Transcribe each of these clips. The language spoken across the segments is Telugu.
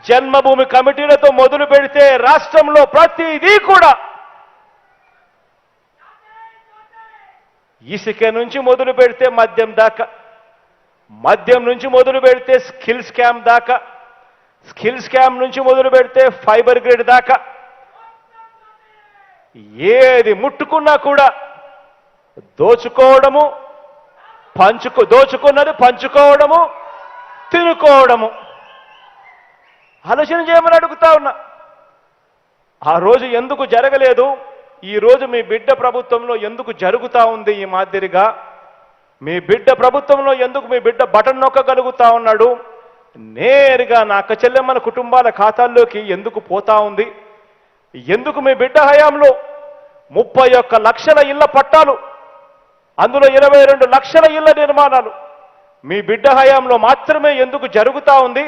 జన్మభూమి కమిటీలతో మొదలు పెడితే రాష్ట్రంలో ప్రతిదీ కూడా ఇసుక నుంచి మొదలు పెడితే మద్యం దాకా, మద్యం నుంచి మొదలు పెడితే స్కిల్ స్కామ్ దాకా, స్కిల్ స్కామ్ నుంచి మొదలు పెడితే ఫైబర్ గ్రిడ్ దాకా ఏది ముట్టుకున్నా కూడా దోచుకోవడము, దోచుకున్నది పంచుకోవడము, తినుకోవడము. ఆలోచన చేయమని అడుగుతా ఉన్నా. ఆ రోజు ఎందుకు జరగలేదు, ఈ రోజు మీ బిడ్డ ప్రభుత్వంలో ఎందుకు జరుగుతా ఉంది ఈ మాదిరిగా? మీ బిడ్డ ప్రభుత్వంలో ఎందుకు మీ బిడ్డ బటన్ నొక్కగలుగుతా ఉన్నాడు? నేరుగా నా అక్క చెల్లెమ్మల కుటుంబాల ఖాతాల్లోకి ఎందుకు పోతా ఉంది? ఎందుకు మీ బిడ్డ హయాంలో 31 లక్షల ఇళ్ల పట్టాలు, అందులో 22 లక్షల ఇళ్ల నిర్మాణాలు మీ బిడ్డ హయాంలో మాత్రమే ఎందుకు జరుగుతా ఉంది?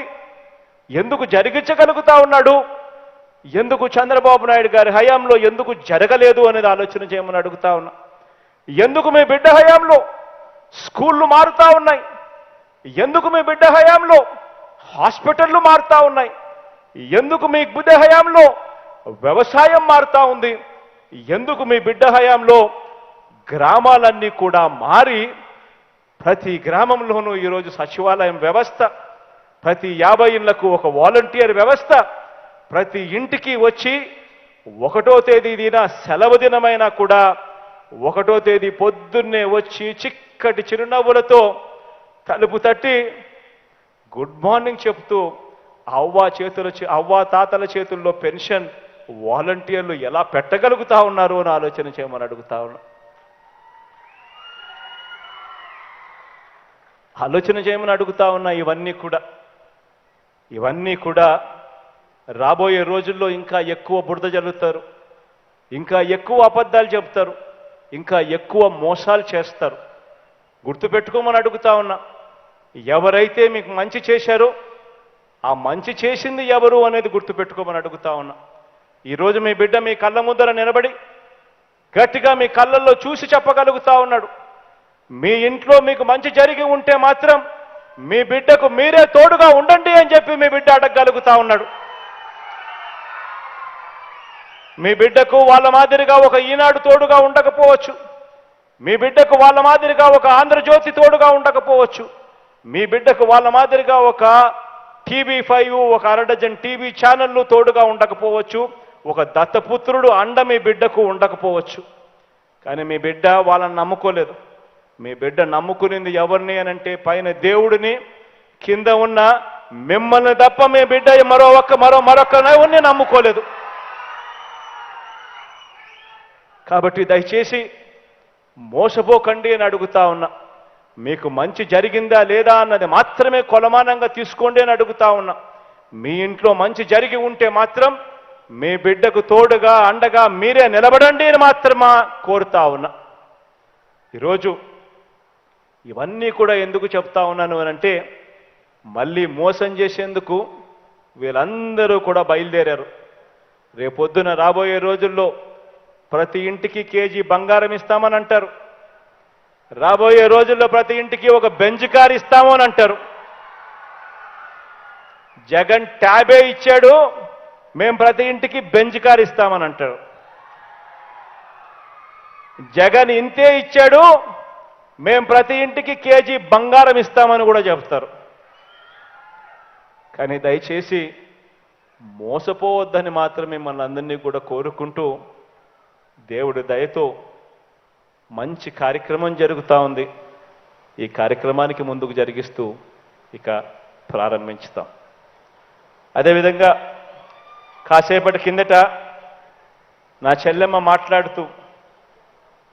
ఎందుకు జరిగించగలుగుతా ఉన్నాడు? ఎందుకు చంద్రబాబు నాయుడు గారి హయాంలో ఎందుకు జరగలేదు అనేది ఆలోచన చేయమని అడుగుతా ఉన్నా. ఎందుకు మీ బిడ్డ హయాంలో స్కూళ్ళు మారుతా ఉన్నాయి? ఎందుకు మీ బిడ్డ హయాంలో హాస్పిటళ్ళు మారుతా ఉన్నాయి? ఎందుకు మీ బిడ్డ హయాంలో వ్యవసాయం మారుతా ఉంది? ఎందుకు మీ బిడ్డ హయాంలో గ్రామాలన్నీ కూడా మారి ప్రతి గ్రామంలోనూ ఈరోజు సచివాలయం వ్యవస్థ, ప్రతి 50 ఇళ్లకు ఒక వాలంటీర్ వ్యవస్థ, ప్రతి ఇంటికి వచ్చి 1వ తేదీన సెలవు దినమైనా కూడా 1వ తేదీ పొద్దున్నే వచ్చి చిక్కటి చిరునవ్వులతో తలుపు తట్టి గుడ్ మార్నింగ్ చెప్తూ అవ్వ తాతల చేతుల్లో పెన్షన్ వాలంటీర్లు ఎలా పెట్టగలుగుతా ఉన్నారు అని ఆలోచన చేయమని అడుగుతా ఉన్నా. ఆలోచన చేయమని అడుగుతా ఉన్నా. ఇవన్నీ కూడా రాబోయే రోజుల్లో ఇంకా ఎక్కువ బురద జల్లుతారు, ఇంకా ఎక్కువ అబద్ధాలు చెప్తారు, ఇంకా ఎక్కువ మోసాలు చేస్తారు. గుర్తుపెట్టుకోమని అడుగుతా ఉన్నా. ఎవరైతే మీకు మంచి చేశారో ఆ మంచి చేసింది ఎవరు అనేది గుర్తుపెట్టుకోమని అడుగుతా ఉన్నా. ఈరోజు మీ బిడ్డ మీ కళ్ళ ముందర నిలబడి గట్టిగా మీ కళ్ళల్లో చూసి చెప్పగలుగుతా ఉన్నాడు. మీ ఇంట్లో మీకు మంచి జరిగి ఉంటే మాత్రం మీ బిడ్డకు మీరే తోడుగా ఉండండి అని చెప్పి మీ బిడ్డ అడగగలుగుతా ఉన్నాడు. మీ బిడ్డకు వాళ్ళ మాదిరిగా ఒక ఈనాడు తోడుగా ఉండకపోవచ్చు, మీ బిడ్డకు వాళ్ళ మాదిరిగా ఒక ఆంధ్రజ్యోతి తోడుగా ఉండకపోవచ్చు, మీ బిడ్డకు వాళ్ళ మాదిరిగా ఒక TV5 ఒక అరడజన్ టీవీ ఛానళ్ళు తోడుగా ఉండకపోవచ్చు, ఒక దత్తపుత్రుడు అండ మీ బిడ్డకు ఉండకపోవచ్చు. కానీ మీ బిడ్డ వాళ్ళని నమ్ముకోలేదు. మీ బిడ్డ నమ్ముకునింది ఎవరిని అనంటే పైన దేవుడిని, కింద ఉన్న మిమ్మల్ని తప్ప మీ బిడ్డ మరొకరిని నమ్ముకోలేదు. కాబట్టి దయచేసి మోసపోకండి అని అడుగుతా ఉన్నా. మీకు మంచి జరిగిందా లేదా అన్నది మాత్రమే కొలమానంగా తీసుకోండి అని అడుగుతా ఉన్నా. మీ ఇంట్లో మంచి జరిగి ఉంటే మాత్రం మీ బిడ్డకు తోడుగా అండగా మీరే నిలబడండి అని మాత్రమే కోరుతా ఉన్నా. ఈరోజు ఇవన్నీ కూడా ఎందుకు చెప్తా ఉన్నాను అనంటే మళ్ళీ మోసం చేసేందుకు వీళ్ళందరూ కూడా బయలుదేరారు. రేపొద్దున రాబోయే రోజుల్లో ప్రతి ఇంటికి కేజీ బంగారం ఇస్తామని అంటారు. రాబోయే రోజుల్లో ప్రతి ఇంటికి ఒక బెంజ్ కార్ ఇస్తాము అని అంటారు. జగన్ ట్యాబే ఇచ్చాడు, మేము ప్రతి ఇంటికి బెంజ్ కార్ ఇస్తామని అంటారు. జగన్ ఇంతే ఇచ్చాడు, మేము ప్రతి ఇంటికి కేజీ బంగారం ఇస్తామని కూడా చెప్తారు. కానీ దయచేసి మోసపోవద్దని మాత్రం మిమ్మల్ని అందరినీ కూడా కోరుకుంటూ దేవుడి దయతో మంచి కార్యక్రమం జరుగుతూ ఉంది. ఈ కార్యక్రమానికి ముందుకు జరిగిస్తూ ఇక ప్రారంభించుతాం. అదేవిధంగా కాసేపటి కిందట నా చెల్లెమ్మ మాట్లాడుతూ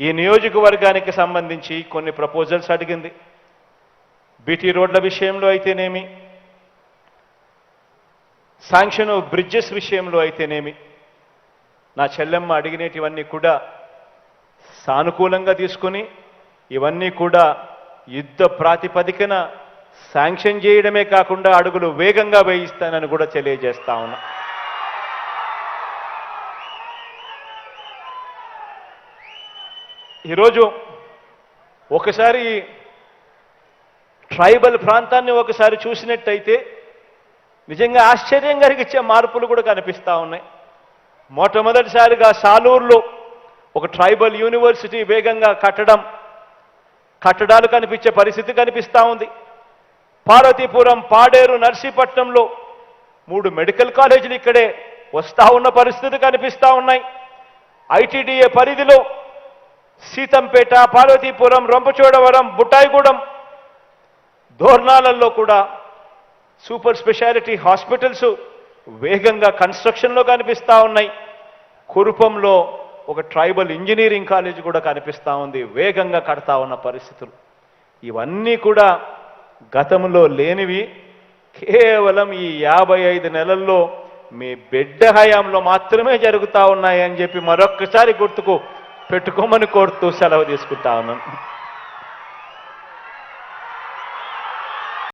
ఈ నియోజకవర్గానికి సంబంధించి కొన్ని ప్రపోజల్స్ అడిగింది. బీటీ రోడ్ల విషయంలో అయితేనేమి, శాంక్షన్ బ్రిడ్జెస్ విషయంలో అయితేనేమి, నా చెల్లెమ్మ అడిగినటివన్నీ కూడా సానుకూలంగా తీసుకుని ఇవన్నీ కూడా యుద్ధ ప్రాతిపదికన శాంక్షన్ చేయడమే కాకుండా అడుగులు వేగంగా వేయిస్తానని కూడా తెలియజేస్తా ఉన్నా. ఈరోజు ఒకసారి ట్రైబల్ ప్రాంతాన్ని ఒకసారి చూసినట్టయితే నిజంగా ఆశ్చర్యం కలిగించే మార్పులు కూడా కనిపిస్తూ ఉన్నాయి. మొట్టమొదటిసారిగా సాలూరులో ఒక ట్రైబల్ యూనివర్సిటీ వేగంగా కట్టడాలు కనిపించే పరిస్థితి కనిపిస్తూ ఉంది. పార్వతీపురం, పాడేరు, నర్సీపట్నంలో 3 మెడికల్ కాలేజీలు ఇక్కడే వస్తూ ఉన్న పరిస్థితి కనిపిస్తూ ఉన్నాయి. ఐటీడీఏ పరిధిలో సీతంపేట, పార్వతీపురం, రంపచోడవరం, బుట్టాయిగూడెం, దోర్నాలలో కూడా సూపర్ స్పెషాలిటీ హాస్పిటల్స్ వేగంగా కన్స్ట్రక్షన్లో కనిపిస్తూ ఉన్నాయి. కురుపంలో ఒక ట్రైబల్ ఇంజనీరింగ్ కాలేజ్ కూడా కనిపిస్తూ ఉంది, వేగంగా కడతా ఉన్న పరిస్థితులు. ఇవన్నీ కూడా గతంలో లేనివి, కేవలం ఈ 55 నెలల్లో మీ బిడ్డ హయాంలో మాత్రమే జరుగుతూ ఉన్నాయని చెప్పి మరొక్కసారి గుర్తుకు పెట్టుకోమని కోరుతూ సెలవు తీసుకుంటా ఉన్నాను.